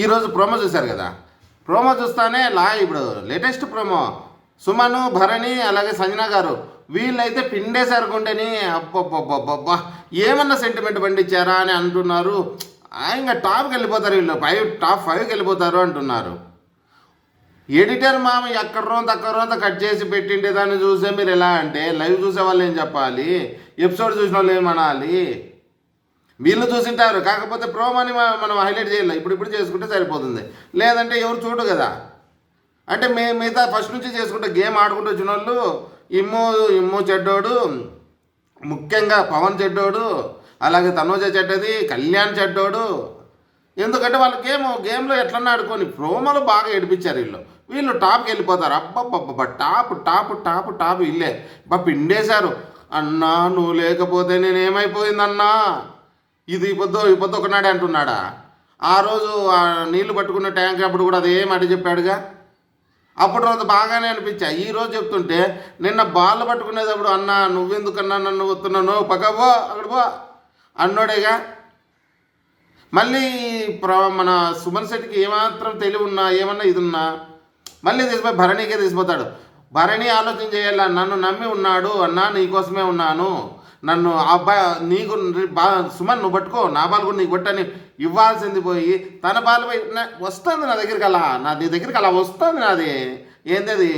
ఈరోజు ప్రోమో చూశారు కదా. ప్రోమో చూస్తానే ఇప్పుడు లేటెస్ట్ ప్రోమో సుమను, భరణి, అలాగే సంజన గారు వీళ్ళైతే పిండేశారు గుండెని. అబ్బబ్బబ్బబ్బబ్బా, ఏమన్నా సెంటిమెంట్ పండించారా అని అంటున్నారు. ఇంకా టాప్కి వెళ్ళిపోతారు వీళ్ళు, టాప్ 5కి వెళ్ళిపోతారు అంటున్నారు. ఎడిటర్ మామ ఎక్కడో తక్కడో కట్ చేసి పెట్టింటే దాన్ని చూసే మీరు ఎలా అంటే, లైవ్ చూసే వాళ్ళు ఏం చెప్పాలి, ఎపిసోడ్ చూసిన వాళ్ళు ఏమనాలి? వీళ్ళు చూసింటారు, కాకపోతే ప్రోమోని మనం హైలైట్ చేయాలి. ఇప్పుడు చేసుకుంటే సరిపోతుంది, లేదంటే ఎవరు చూడు కదా. అంటే మిగతా ఫస్ట్ నుంచి చేసుకుంటే గేమ్ ఆడుకుంటూ వచ్చిన వాళ్ళు ఇమ్ము చెడ్డోడు, ముఖ్యంగా పవన్ చెడ్డోడు, అలాగే తనూజ చెడ్డది, కళ్యాణ్ చెడ్డోడు. ఎందుకంటే వాళ్ళు గేమ్లో ఎట్లన్నా ఆడుకొని ప్రోమోలు బాగా ఏడిపించారు. వీళ్ళు టాప్కి వెళ్ళిపోతారు. అబ్బబ్బబ్బ, టాప్ టాప్ టాప్ టాప్ వీళ్ళే పిండేశారు. అన్నా నువ్వు లేకపోతే నేనేమైపోయిందన్నా, ఇది ఈ పొద్దు ఒకనాడే అంటున్నాడా? ఆ రోజు నీళ్లు పట్టుకున్న ట్యాంక్ అప్పుడు కూడా అదేం అడి చెప్పాడుగా. అప్పుడు రోజు బాగానే అనిపించా. ఈరోజు చెప్తుంటే నిన్న బాల్ పట్టుకునేటప్పుడు అన్నా నువ్వెందుకన్నా నన్ను వస్తున్నాను, పక్కపో అక్కడ పో అన్నోడేగా. మళ్ళీ మన సుమన్ శెట్టికి ఏమాత్రం తెలివి ఉన్నా, ఏమన్నా ఇది ఉన్నా మళ్ళీ తీసిపోయి భరణికే తీసిపోతాడు. భరణి ఆలోచన చేయాల, నన్ను నమ్మి ఉన్నాడు అన్నా, నీకోసమే ఉన్నాను, నన్ను అబ్బాయి నీకు సుమన్ నువ్వు పట్టుకో, నా బాల్ కూడా నీకు పట్టని ఇవ్వాల్సింది పోయి తన బాల్ పోయి వస్తుంది నా దగ్గరికి, అలా నీ దగ్గరికి అలా వస్తుంది, నాది ఏంది అది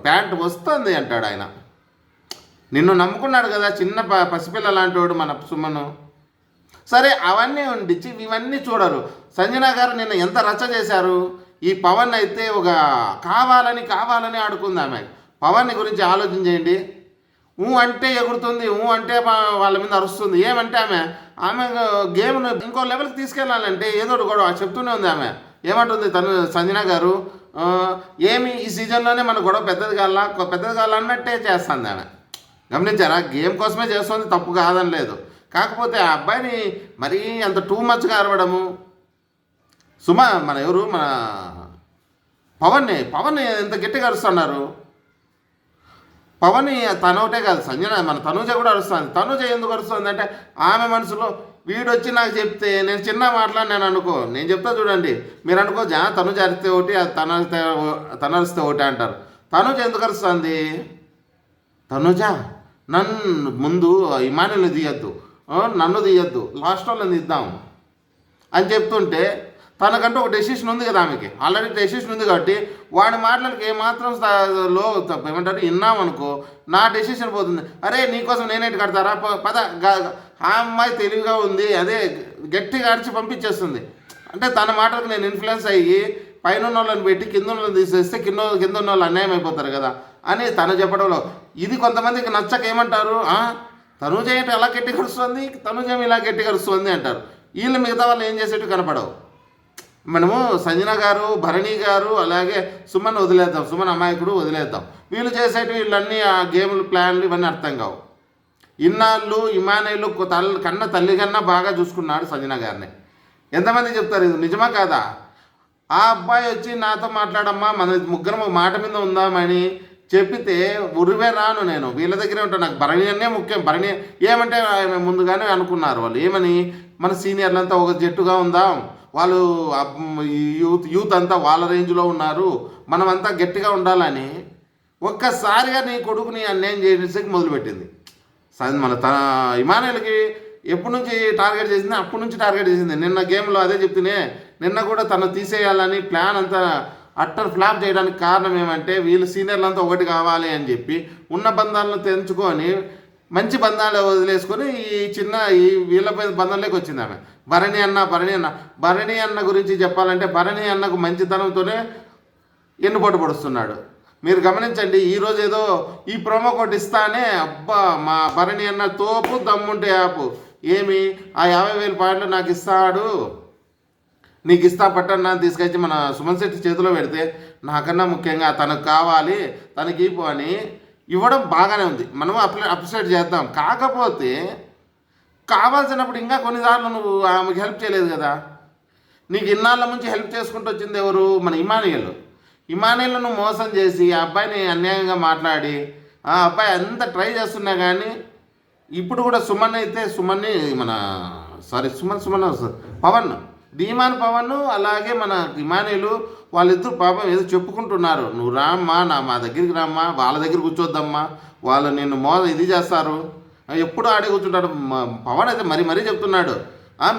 ప్యాంట్ వస్తుంది అంటాడు ఆయన. నిన్ను నమ్ముకున్నాడు కదా చిన్న పసిపిల్ల లాంటి వాడు మన సుమను. సరే అవన్నీ ఉండిచ్చి ఇవన్నీ చూడరు. సంజన గారు నిన్న ఎంత రచ్చ చేశారు. ఈ పవన్ అయితే ఒక కావాలని ఆడుకుంది ఆమె. పవన్ గురించి ఆలోచన చేయండి. అంటే ఎగురుతుంది, అంటే వాళ్ళ మీద అరుస్తుంది. ఏమంటే ఆమె గేమ్ను ఇంకో లెవెల్కి తీసుకెళ్ళాలంటే ఏదో ఒకటి గొడవ చెప్తూనే ఉంది. ఆమె ఏమంటుంది సంజన గారు, ఏమి ఈ సీజన్లోనే మన గొడవ పెద్దది కాల అన్నట్టే చేస్తుంది ఆమె. గమనించారా? గేమ్ కోసమే చేస్తుంది, తప్పు కాదని లేదు. కాకపోతే ఆ అబ్బాయిని మరీ అంత టూ మచ్గా అరవడము. మన పవన్ ఎంత గట్టిగా అరుస్తున్నారు. పవన్ తను ఒకటే కాదు, మన తనూజ కూడా అరుస్తుంది. తనూజ ఎందుకు అరుస్తుంది అంటే ఆమె మనసులో వీడొచ్చి నాకు చెప్తే నేను చిన్న మాట్లాడినాను అనుకో, నేను చెప్తా చూడండి, మీరు అనుకో తనూజ అరిస్తే ఒకటి, తను అరిస్తే ఒకటి అంటారు. తనూజ ఎందుకు అరుస్తుంది? తనూజ నన్ను ముందు ఇమానుల్ని తీయద్దు, నన్ను తీయద్దు, లాస్ట్ వాళ్ళని తీద్దాం అని చెప్తుంటే తనకంటూ ఒక డెసిషన్ ఉంది కదా, ఆమెకి ఆల్రెడీ డెసిషన్ ఉంది కాబట్టి వాడి మాటలకి ఏమాత్రం ఏమంటారు విన్నామనుకో నా డెసిషన్ పోతుంది. అరే నీకోసం నేనేంటి కడతారా పద. ఆ అమ్మాయి తెలివిగా ఉంది, అదే గట్టిగా అరిచి పంపించేస్తుంది. అంటే తన మాటలకు నేను ఇన్ఫ్లుయెన్స్ అయ్యి పైన ఉన్న వాళ్ళని పెట్టి కింద వాళ్ళని తీసేస్తే కింద ఉన్న వాళ్ళు అన్యాయం అయిపోతారు కదా అని తను చెప్పడంలో ఇది కొంతమందికి నచ్చక ఏమంటారు, తనూజ ఏంటి అలా గట్టి కరుస్తుంది, తనూజ ఇలా గట్టి కరుస్తుంది అంటారు. వీళ్ళు మిగతా వాళ్ళు ఏం చేసేట్టు కనపడవు. మనము సంజన గారు, భరణి గారు, అలాగే సుమన్ వదిలేద్దాం, సుమన్ అమాయకుడు వదిలేద్దాం. వీళ్ళు చేసేటివి వీళ్ళన్నీ ఆ గేములు ప్లాన్లు ఇవన్నీ అర్థం కావు. ఇన్నాళ్ళు ఇమానేలు కన్న తల్లి కన్నా బాగా చూసుకున్నాడు సంజన గారిని. ఎంతమంది చెప్తారు ఇది నిజమా కాదా? ఆ అబ్బాయి వచ్చి నాతో మాట్లాడమ్మా, మన ముగ్గురం మాట మీద ఉందామని చెప్పితే ఉరివే రాను, నేను వీళ్ళ దగ్గరే ఉంటాను, నాకు భరణి అనే ముఖ్యం. భరణి ఏమంటే ముందుగానే అనుకున్నారు వాళ్ళు, ఏమని మన సీనియర్లంతా ఒక జట్టుగా ఉందాం, వాళ్ళు యూత్ అంతా వాళ్ళ రేంజ్లో ఉన్నారు, మనమంతా గట్టిగా ఉండాలని ఒక్కసారిగా నీ కొడుకుని అన్యాయం చేసేకి మొదలుపెట్టింది. మన ఇమానుయల్కి ఎప్పటి నుంచి టార్గెట్ చేసింది, అప్పటి నుంచి టార్గెట్ చేసింది. నిన్న గేమ్లో అదే చెప్తూనే, నిన్న కూడా తను తీసేయాలని ప్లాన్ అంతా అట్టర్ ఫ్లాప్ చేయడానికి కారణం ఏమంటే వీళ్ళు సీనియర్లంతా ఒకటి కావాలి అని చెప్పి ఉన్న బంధాలను తెంచుకొని మంచి బంధాలు వదిలేసుకొని ఈ వీళ్ళ బంధంలోకి వచ్చింది ఆమె. భరణి అన్న గురించి చెప్పాలంటే భరణి అన్నకు మంచితనంతోనే ఎన్నుపోటు పడుస్తున్నాడు. మీరు గమనించండి, ఈరోజు ఏదో ఈ ప్రోమో కోడ్ ఇస్తానే అబ్బా మా భరణి అన్న తోపు దమ్ముంటే యాపు ఏమి ఆ 50,000 పాయింట్లు నాకు ఇస్తాడు, నీకు ఇస్తా పట్టన్నా తీసుకొచ్చి మన సుమన్ శెట్టి చేతిలో పెడితే నాకన్నా ముఖ్యంగా తనకు కావాలి, తనకి అని ఇవ్వడం బాగానే ఉంది, మనం అప్రిషియేట్ చేద్దాం. కాకపోతే కావాల్సినప్పుడు ఇంకా కొన్నిసార్లు నువ్వు ఆమెకి హెల్ప్ చేయలేదు కదా. నీకు ఇన్నాళ్ళ నుంచి హెల్ప్ చేసుకుంటూ వచ్చింది ఎవరు? మన ఇమానుయల్ను మోసం చేసి ఆ అబ్బాయిని అన్యాయంగా మాట్లాడి ఆ అబ్బాయి అంత ట్రై చేస్తున్నా కానీ ఇప్పుడు కూడా సుమన్ని పవన్ ధీమాన్ పవన్ అలాగే మన ఇమానుయేలు వాళ్ళిద్దరు పాపం ఏదో చెప్పుకుంటున్నారు, నువ్వు రామ్మా మా దగ్గరికి రామ్మా, వాళ్ళ దగ్గర కూర్చోద్దమ్మా, వాళ్ళు నిన్ను ఇది చేస్తారు, ఎప్పుడు ఆడే కూర్చుంటాడు. పవన్ అయితే మరీ చెప్తున్నాడు,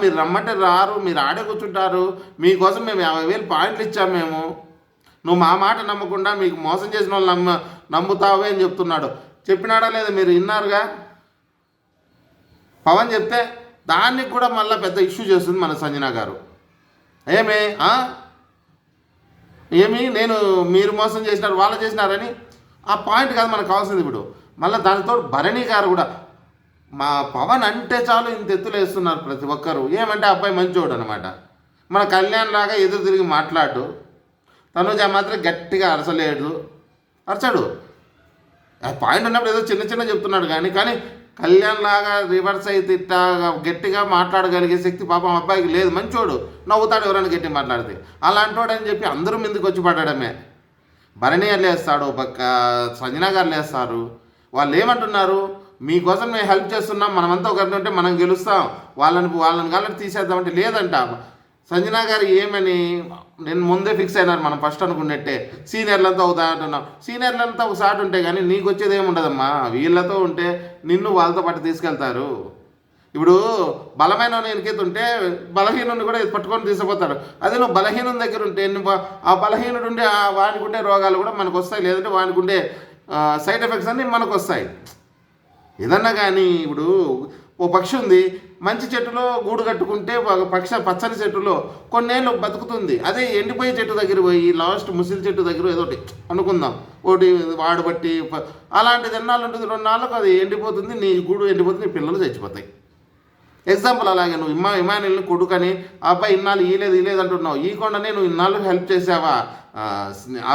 మీరు రమ్మంటే రారు, మీరు ఆడే కూర్చుంటారు, మీకోసం మేము 50,000 పాయింట్లు ఇచ్చాము మేము, నువ్వు మా మాట నమ్మకుండా మీకు మోసం చేసిన వాళ్ళు నమ్ముతావే అని చెప్తున్నాడు. చెప్పినాడా లేదా మీరు విన్నారుగా. పవన్ చెప్తే దానికి కూడా మళ్ళీ పెద్ద ఇష్యూ చేస్తుంది మన సంజన గారు. నేను మీరు మోసం చేసినారు, వాళ్ళు చేసినారని ఆ పాయింట్ కాదు మనకు కావాల్సింది. ఇప్పుడు మళ్ళీ దానితో భరణి గారు కూడా మా పవన్ అంటే చాలు ఇంత ఎత్తులు వేస్తున్నారు ప్రతి ఒక్కరు. ఏమంటే అబ్బాయి మంచోడు అనమాట. మన కళ్యాణ్ లాగా ఎదురు తిరిగి మాట్లాడు, తనుజ మాత్రం గట్టిగా అరచాడు. ఆ పాయింట్ ఉన్నప్పుడు ఏదో చిన్న చెప్తున్నాడు కానీ కళ్యాణ్ లాగా రివర్స్ అయితే గట్టిగా మాట్లాడగలిగే శక్తి పాపం అబ్బాయికి లేదు. మంచోడు, నవ్వుతాడు ఎవరైనా గట్టి మాట్లాడితే. అలాంటోడు అని చెప్పి అందరూ ముందుకు వచ్చి పడడమే. భరణి గారు లేస్తాడు, పక్క సంజన గారు లేస్తారు. వాళ్ళు ఏమంటున్నారు, మీకోసం మేము హెల్ప్ చేస్తున్నాం, మనమంతా ఒకరిని ఉంటే మనం గెలుస్తాం, వాళ్ళని కాళ్ళకి తీసేద్దామంటే లేదంట. సంజన గారు ఏమని నేను ముందే ఫిక్స్ అయినారు, మనం ఫస్ట్ అనుకున్నట్టే సీనియర్లంతా అవుతా అంటున్నాం. సీనియర్లంతా ఒకసారి ఉంటే కానీ నీకు వచ్చేది ఏముండదమ్మా, వీళ్ళతో ఉంటే నిన్ను వాళ్ళతో పాటు తీసుకెళ్తారు. ఇప్పుడు బలమైన ఎనికెత్తుంటే బలహీనుని కూడా పట్టుకొని తీసుకుపోతాడు. అదే నువ్వు బలహీనం దగ్గర ఉంటే ఆ బలహీనుడు ఉండే వానికి ఉండే రోగాలు కూడా మనకు వస్తాయి, లేదంటే వానికి ఉండే సైడ్ ఎఫెక్ట్స్ అన్నీ మనకు వస్తాయి. ఏదన్నా కానీ ఇప్పుడు ఓ పక్షి ఉంది, మంచి చెట్టులో గూడు కట్టుకుంటే పచ్చని చెట్టులో కొన్నేళ్ళు బతుకుతుంది. అదే ఎండిపోయే చెట్టు దగ్గర పోయి లాస్ట్ ముసిలి చెట్టు దగ్గర ఏదో అనుకుందాం ఒకటి వాడబట్టి అలాంటిది ఎన్నాళ్ళు ఉంటుంది, 2 నాళ్ళకు అది ఎండిపోతుంది, నీ గూడు ఎండిపోతుంది, నీ పిల్లలు చచ్చిపోతాయి. ఎగ్జాంపుల్ అలాగే నువ్వు ఇమానుయేల్ని కొడుకని ఆ అబ్బాయి ఇన్నాళ్ళు ఈలేదు అంటున్నావు, ఈ కొండనే నువ్వు ఇన్నాళ్ళు హెల్ప్ చేసావా,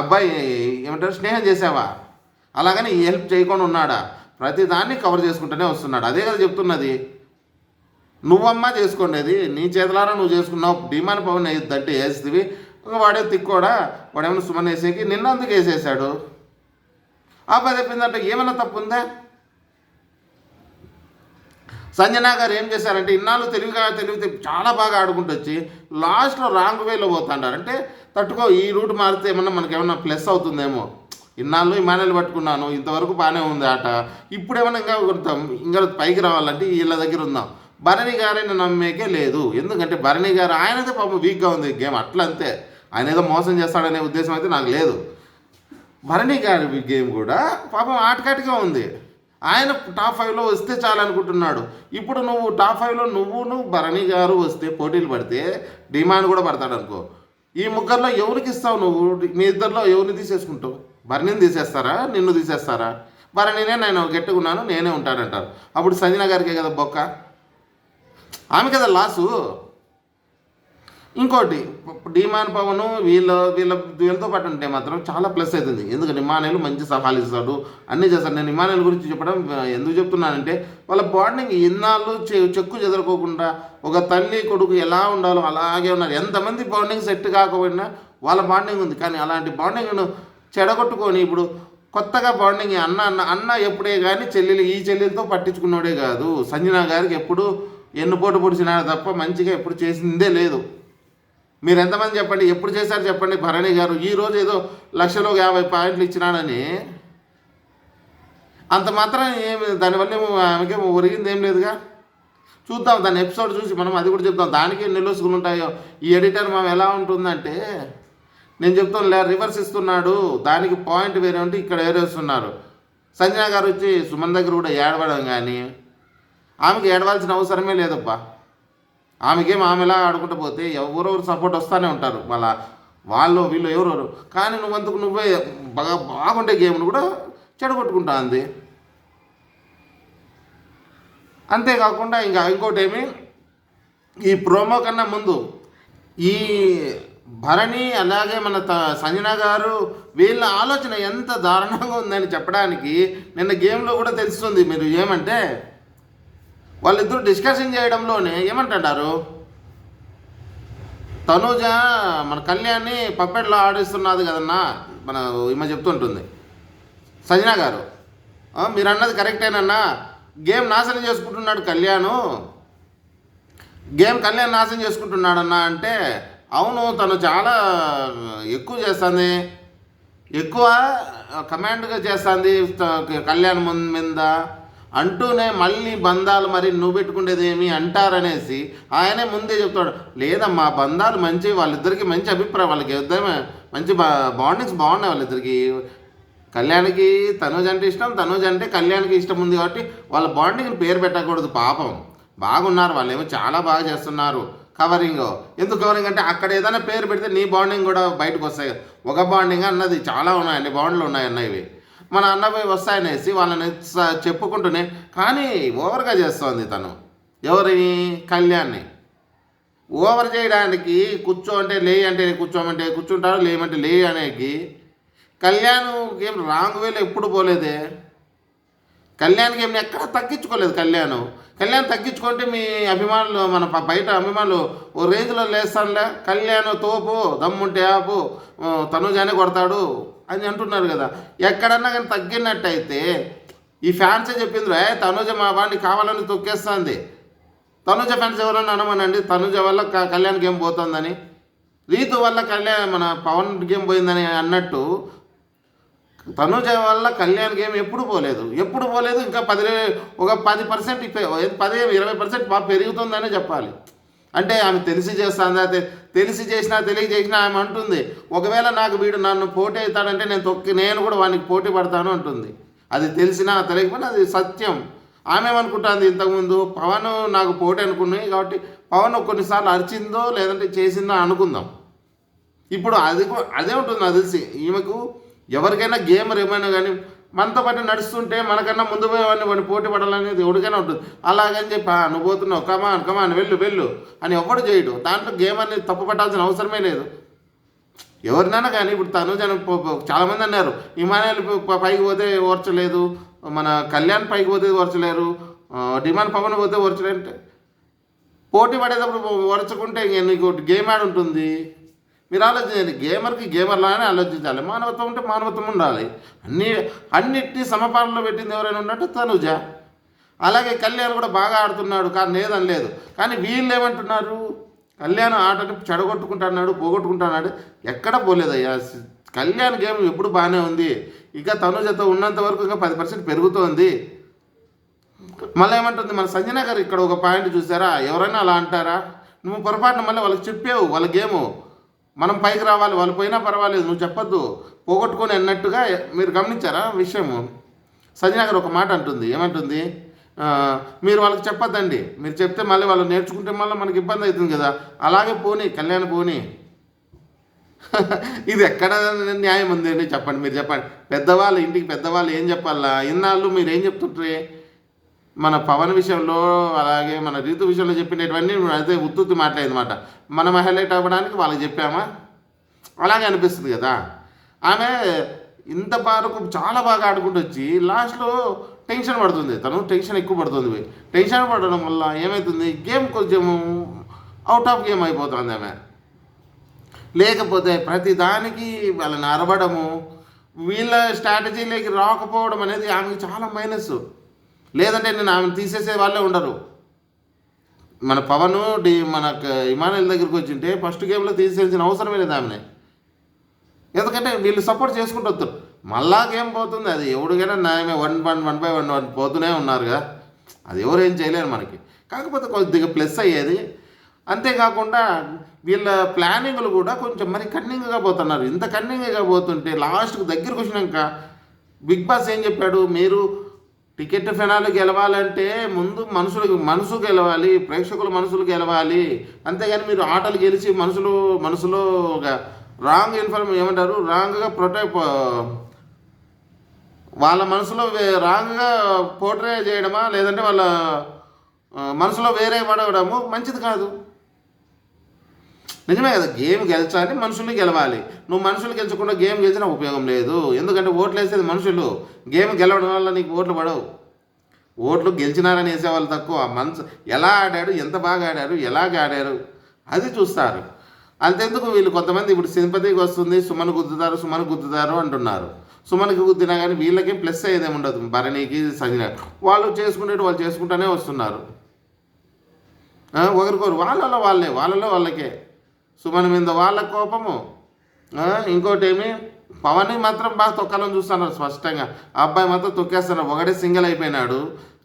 అబ్బాయి ఏమంటారు స్నేహం చేసావా, అలాగని ఈ హెల్ప్ చేయకుండా ఉన్నాడా, ప్రతి దాన్ని కవర్ చేసుకుంటూనే వస్తున్నాడు. అదే కదా చెప్తున్నది. నువ్వమ్మా చేసుకోండి, నీ చేతులారా నువ్వు చేసుకున్నావు. ధీమాన్ పవన్ వేద్దంటే వేస్తుంది, వాడే తిక్కోడా, వాడేమైనా సుమన్ వేసేకి నిన్నందుకు వేసేసాడు. ఆ అబ్బాయి చెప్పిందంటే ఏమైనా తప్పు ఉందా. సంజన గారు ఏం చేశారంటే ఇన్నాళ్ళు తెలివి చాలా బాగా ఆడుకుంటూ వచ్చి లాస్ట్లో రాంగ్ వేలో పోతాడారు. అంటే తట్టుకో, ఈ రూట్ మారితే ఏమన్నా మనకేమన్నా ప్లస్ అవుతుందేమో, ఇన్నాళ్ళు ఇమానుయేల్ పట్టుకున్నాను, ఇంతవరకు బాగానే ఉంది ఆట, ఇప్పుడు ఏమన్నా ఇంకా పైకి రావాలంటే వీళ్ళ దగ్గర ఉందాం. భరణి గారిని నమ్మేకే లేదు, ఎందుకంటే భరణి గారు ఆయనదే పాపం వీక్గా ఉంది గేమ్, అట్లా అంతే. ఆయన ఏదో మోసం చేస్తాడనే ఉద్దేశం అయితే నాకు లేదు. భరణి గారి గేమ్ కూడా పాపం ఆటకాటిగా ఉంది. ఆయన టాప్ 5లో వస్తే చాలనుకుంటున్నాడు. ఇప్పుడు నువ్వు టాప్ 5లో నువ్వు భరణి గారు వస్తే పోటీలు పడితే డిమాండ్ కూడా పడతాడు అనుకో. ఈ ముగ్గురులో ఎవరికి ఇస్తావు నువ్వు, మీ ఇద్దరిలో ఎవరిని తీసేసుకుంటావు? భరణిని తీసేస్తారా, నిన్ను తీసేస్తారా? భరణినే నేను గట్టుకున్నాను, నేనే ఉంటానంటారు. అప్పుడు సంజన గారికే కదా బొక్క, ఆమె కదా లాసు. ఇంకోటి ధీమాన్ పవన్ వీళ్ళతో పాటు ఉంటే మాత్రం చాలా ప్లస్ అవుతుంది. ఎందుకంటే ఇమానుయేల్ మంచి సలహాలు ఇస్తాడు, అన్నీ చేస్తాడు. నేను ఇమానుయేల్ గురించి చెప్పడం ఎందుకు చెప్తున్నానంటే వాళ్ళ బాండింగ్ ఇన్నాళ్ళు చెక్కు చెదరకోకుండా ఒక తల్లి కొడుకు ఎలా ఉండాలో అలాగే ఉన్నారు. ఎంతమంది బాండింగ్ సెట్ కాకపోయినా వాళ్ళ బాండింగ్ ఉంది. కానీ అలాంటి బాండింగ్ను చెడగొట్టుకొని ఇప్పుడు కొత్తగా బాండింగ్ అన్న ఎప్పుడే కానీ ఈ చెల్లెలతో పట్టించుకున్నాడే కాదు. సంజన గారికి ఎప్పుడు ఎన్నుపోటు పొడిచినాడు తప్ప మంచిగా ఎప్పుడు చేసిందే లేదు. మీరు ఎంతమంది చెప్పండి, ఎప్పుడు చేశారు చెప్పండి. భరణి గారు ఈరోజు ఏదో 1,50 పాయింట్లు ఇచ్చినాడని అంత మాత్రం ఏమి దానివల్ల ఆమెకే ఒరిగింది ఏం లేదుగా. చూద్దాం దాని ఎపిసోడ్ చూసి మనం అది కూడా చెప్తాం. దానికి ఎన్ని లొసుగులు ఉంటాయో. ఈ ఎడిటర్ మనం ఎలా ఉంటుందంటే నేను చెప్తాను రివర్స్ ఇస్తున్నాడు, దానికి పాయింట్ వేరే ఉంటే ఇక్కడ వేరే వస్తున్నారు. సంజన గారు వచ్చి సుమన్ దగ్గర కూడా ఏడవడం కానీ ఆమెకి ఏడవాల్సిన అవసరమే లేదబ్బా. ఆమెకేం ఆమెలా ఆడుకుంటూ పోతే ఎవరెవరు సపోర్ట్ వస్తూనే ఉంటారు, మళ్ళా వాళ్ళు వీళ్ళు ఎవరెవరు. కానీ నువ్వంతకు నువ్వే బాగుండే గేమ్ను కూడా చెడగొట్టుకుంటా అంది. అంతేకాకుండా ఇంకోటి ఏమి, ఈ ప్రోమో కన్నా ముందు ఈ భరణి అలాగే మన సంజన గారు వీళ్ళ ఆలోచన ఎంత దారుణంగా ఉందని చెప్పడానికి నిన్న గేమ్లో కూడా తెలుస్తుంది. మీరు ఏమంటే వాళ్ళిద్దరూ డిస్కషన్ చేయడంలోనే ఏమంటారు, తనూజ మన కళ్యాణ్ని పప్పెట్లో ఆడిస్తున్నది కదన్నా మన ఈమె చెప్తుంటుంది సంజన గారు. మీరు అన్నది కరెక్టేనన్నా, గేమ్ నాశనం చేసుకుంటున్నాడు కళ్యాణ్, గేమ్ కళ్యాణ్ నాశనం చేసుకుంటున్నాడన్నా అంటే అవును, తను చాలా ఎక్కువ చేస్తుంది, ఎక్కువ కమాండ్గా చేస్తుంది కళ్యాణ్ మీద అంటూనే మళ్ళీ బంధాలు మరి నువ్వు పెట్టుకునేది ఏమి అంటారనేసి ఆయనే ముందే చెప్తాడు. లేదమ్మా, బంధాలు మంచి, వాళ్ళిద్దరికి మంచి అభిప్రాయం, వాళ్ళకి ఇద్దరమే మంచి బాండింగ్స్ బాగున్నాయి వాళ్ళిద్దరికి. కళ్యాణ్కి తనూజ్ అంటే ఇష్టం, తనూజ్ అంటే కళ్యాణ్కి ఇష్టం ఉంది కాబట్టి వాళ్ళ బాండింగ్ని పేరు పెట్టకూడదు. పాపం బాగున్నారు వాళ్ళు, ఏమో చాలా బాగా చేస్తున్నారు కవరింగ్. ఎందుకు కవరింగ్ అంటే అక్కడ ఏదైనా పేరు పెడితే నీ బాండింగ్ కూడా బయటకు వస్తాయి. ఒక బాండింగ్ అన్నది చాలా ఉన్నాయి, అన్ని బాండ్లు ఉన్నాయన్న ఇవి మన అన్నపై వస్తాయనేసి వాళ్ళని చెప్పుకుంటూనే, కానీ ఓవర్గా చేస్తోంది తను. ఎవరిని? కళ్యాణ్ని. ఓవర్ చేయడానికి కూర్చో అంటే లే అంటే కూర్చోమంటే కూర్చుంటారు, లేమంటే లే అనేది కళ్యాణ్ ఏం రాంగ్ వేలో ఎప్పుడు పోలేదే. కళ్యాణ్కి ఏమి ఎక్కడ తగ్గించుకోలేదు. కళ్యాణ్ తగ్గించుకుంటే మీ అభిమానులు, మన బయట అభిమానులు ఓ రేంజ్లో లేస్తానులే, కళ్యాణ్ తోపు, దమ్ముంటే ఆపు, తనుజానే కొడతాడు అని అంటున్నారు కదా. ఎక్కడన్నా కానీ తగ్గినట్టయితే ఈ ఫ్యాన్సే చెప్పింది, తనుజ మా వాడిని కావాలని తొక్కేస్తుంది. తనుజ ఫ్యాన్స్ ఎవరన్నా అనమనండి, తనుజ వల్ల కళ్యాణ్ గేమ్ పోతుందని, రీతు వల్ల మన పవన్ గేమ్ పోయిందని అన్నట్టు తనుజ వల్ల కళ్యాణ్ గేమ్ ఎప్పుడు పోలేదు. ఇంకా ఒక 10% 20% బాగా పెరుగుతుందనే చెప్పాలి. అంటే ఆమె తెలిసి చేస్తుందా, తెలిసి చేసినా తెలియజేసినా ఆమె అంటుంది, ఒకవేళ నాకు వీడు నన్ను పోటీ అవుతాడంటే నేను కూడా వానికి పోటీ పడతాను అంటుంది. అది తెలిసినా తెలియకపోయినా అది సత్యం. ఆమె ఏమనుకుంటుంది, ఇంతకుముందు పవన్ నాకు పోటీ అనుకున్నాయి కాబట్టి పవన్ కొన్నిసార్లు అరిచిందో లేదంటే చేసిందో అనుకుందాం. ఇప్పుడు అదే ఉంటుంది నాకు తెలిసి. ఈమెకు ఎవరికైనా గేమర్ ఏమైనా కానీ మనతో పాటు నడుస్తుంటే మనకన్నా ముందు పోయేవాడిని పోటీ పడాలనేది ఎవరికైనా ఉంటుంది. అలాగని చెప్పి నువ్వు పోతున్నావు, కమాన్ వెళ్ళు అని ఎవడు చేయడు. దాంట్లో గేమ్ అనేది తప్పు పట్టాల్సిన అవసరమే లేదు. ఎవరినైనా కానీ ఇప్పుడు తనుజ చాలామంది అన్నారు, హిమాలయాలు పైకి పోతే ఓర్చలేదు, మన కళ్యాణ్ పైకి పోతే ఓర్చలేరు, డిమాండ్ పవన్ పోతే ఓర్చలేంటే పోటీ పడేటప్పుడు ఓర్చకుంటే నీకు గేమ్ ఆడి ఉంటుంది. మీరు ఆలోచించండి, గేమర్లానే ఆలోచించాలి. మానవత్వం ఉంటే మానవత్వం ఉండాలి. అన్నిటినీ సమపాలనలో పెట్టింది ఎవరైనా ఉన్నట్టు తనుజ. అలాగే కళ్యాణ్ కూడా బాగా ఆడుతున్నాడు, కానీ లేదని లేదు. కానీ వీళ్ళు ఏమంటున్నారు, కళ్యాణ్ ఆటని చెడగొట్టుకుంటున్నాడు, పోగొట్టుకుంటున్నాడు. ఎక్కడ పోలేదయ్యా. కళ్యాణ్ గేమ్ ఎప్పుడు బాగానే ఉంది. ఇక తనుజతో ఉన్నంత వరకు ఇంకా 10% పెరుగుతోంది. మళ్ళీ ఏమంటుంది మన సంజన గారు, ఇక్కడ ఒక పాయింట్ చూసారా, ఎవరైనా అలా అంటారా? నువ్వు పొరపాటున మళ్ళీ వాళ్ళకి చెప్పావు వాళ్ళ గేము మనం పైకి రావాలి, వాళ్ళు పోయినా పర్వాలేదు, నువ్వు చెప్పొద్దు, పోగొట్టుకొని అన్నట్టుగా మీరు గమనించారా విషయము? సంజన గారు ఒక మాట అంటుంది, ఏమంటుంది, మీరు వాళ్ళకి చెప్పొద్దండి, మీరు చెప్తే మళ్ళీ వాళ్ళు నేర్చుకుంటే మళ్ళీ మనకి ఇబ్బంది అవుతుంది కదా, అలాగే పోనీ కళ్యాణ్ పోనీ. ఇది ఎక్కడ న్యాయం ఉంది అండి చెప్పండి, మీరు చెప్పండి. పెద్దవాళ్ళు ఇంటికి పెద్దవాళ్ళు ఏం చెప్పాలా? ఇన్నాళ్ళు మీరు ఏం చెప్తుంటారే? మన పవన్ విషయంలో అలాగే మన రీతు విషయంలో చెప్పినటువన్నీ అయితే ఉత్తుత్తి మాట్లాడేదన్నమాట. మనం హైలైట్ అవ్వడానికి వాళ్ళకి చెప్పామా? అలాగే అనిపిస్తుంది కదా. ఆమె ఇంత వరకు చాలా బాగా ఆడుకుంటూ వచ్చి లాస్ట్లో టెన్షన్ పడుతుంది. తను టెన్షన్ ఎక్కువ పడుతుంది. టెన్షన్ పడడం వల్ల ఏమవుతుంది, గేమ్ కొంచెం అవుట్ ఆఫ్ గేమ్ అయిపోతుంది ఆమె. లేకపోతే ప్రతి దానికి వాళ్ళని అరవడము, వీళ్ళ స్ట్రాటజీలోకి రాకపోవడం అనేది ఆమెకి చాలా మైనస్. లేదంటే నేను ఆమెను తీసేసే వాళ్ళే ఉండరు. మన పవన్ మన ఇమానుయల్ దగ్గరికి వచ్చింటే ఫస్ట్ గేమ్లో తీసేసిన అవసరమే లేదు ఆమెనే. ఎందుకంటే వీళ్ళు సపోర్ట్ చేసుకుంటూ వస్తారు. మళ్ళా గేమ్ పోతుంది, అది ఎవరికైనా న్యాయమే. 1-1 పోతూనే ఉన్నారుగా, అది ఎవరు ఏం చేయలేరు మనకి. కాకపోతే కొద్దిగా ప్లస్ అయ్యేది. అంతేకాకుండా వీళ్ళ ప్లానింగ్లు కూడా కొంచెం మరి కన్నింగ్గా పోతున్నారు. ఇంత కన్నింగ్గా పోతుంటే లాస్ట్కు దగ్గరకు వచ్చినాక బిగ్ బాస్ ఏం చెప్పాడు, మీరు టికెట్ ఫినాలు గెలవాలంటే ముందు మనసు గెలవాలి, ప్రేక్షకుల మనసులు గెలవాలి. అంతేగాని మీరు ఆటలు గెలిచి మనసులో రాంగ్ ఏమంటారు, రాంగ్గా వాళ్ళ మనసులో రాంగ్గా పోర్ట్రే చేయడమా, లేదంటే వాళ్ళ మనసులో వేరే పడవడము మంచిది కాదు. నిజమే కదా, గేమ్ గెలిచాలి, మనుషుల్ని గెలవాలి. నువ్వు మనుషులు గెలిచకుండా గేమ్ గెలిచినా ఉపయోగం లేదు. ఎందుకంటే ఓట్లు వేసేది మనుషులు, గేమ్ గెలవడం వల్ల నీకు ఓట్లు పడవు. ఓట్లు గెలిచినారని వేసేవాళ్ళు తక్కువ. మనసు ఎలా ఆడాడు, ఎంత బాగా ఆడారు, ఎలాగ ఆడారు అది చూస్తారు. అంతెందుకు వీళ్ళు కొంతమంది ఇప్పుడు సింపతికి వస్తుంది, సుమన్ గుద్దుతారు అంటున్నారు. సుమన్కి గుద్దినా కానీ వీళ్ళకి ప్లస్ అయ్యేదేమి ఉండదు. భరణికి సంజన వాళ్ళు చేసుకునేట్టు వాళ్ళు చేసుకుంటూనే వస్తున్నారు. ఒకరికొకరు వాళ్ళలో వాళ్ళకే సుమన్ మీద వాళ్ళ కోపము. ఇంకోటి ఏమి పవన్ మాత్రం బాగా తొక్కాలని చూస్తున్నారు స్పష్టంగా. ఆ అబ్బాయి మాత్రం తొక్కేస్తున్నారు, ఒకటే సింగిల్ అయిపోయినాడు.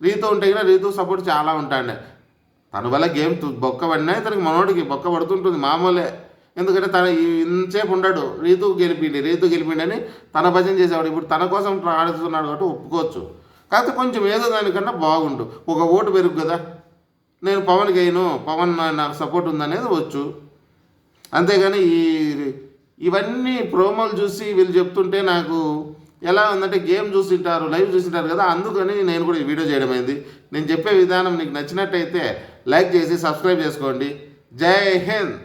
రీతు ఉంటే కూడా రీతు సపోర్ట్ చాలా ఉంటాండే. తన వల్ల గేమ్ బొక్క పడినా తనకి మనోడికి బొక్క పడుతుంటుంది మామూలే. ఎందుకంటే తన ఇంతసేపు ఉండడు, రీతు గెలిపిండి అని తన భజన చేసేవాడు. ఇప్పుడు తన కోసం ఆడుతున్నాడు కాబట్టి ఒప్పుకోవచ్చు. కాకపోతే కొంచెం ఏదో దానికన్నా బాగుండు, ఒక ఓటు పెరుగు కదా, నేను పవన్కి అయిను, పవన్ నాకు సపోర్ట్ ఉందనేది వచ్చు. అంతేగాని ఇవన్నీ ప్రోమోలు చూసి వీళ్ళు చెప్తుంటే నాకు ఎలా ఉందంటే గేమ్ చూసింటారు, లైవ్ చూసింటారు కదా, అందుకని నేను కూడా ఈ వీడియో చేయడం అయింది. నేను చెప్పే విధానం నీకు నచ్చినట్టయితే లైక్ చేసి సబ్స్క్రైబ్ చేసుకోండి. జై హింద్.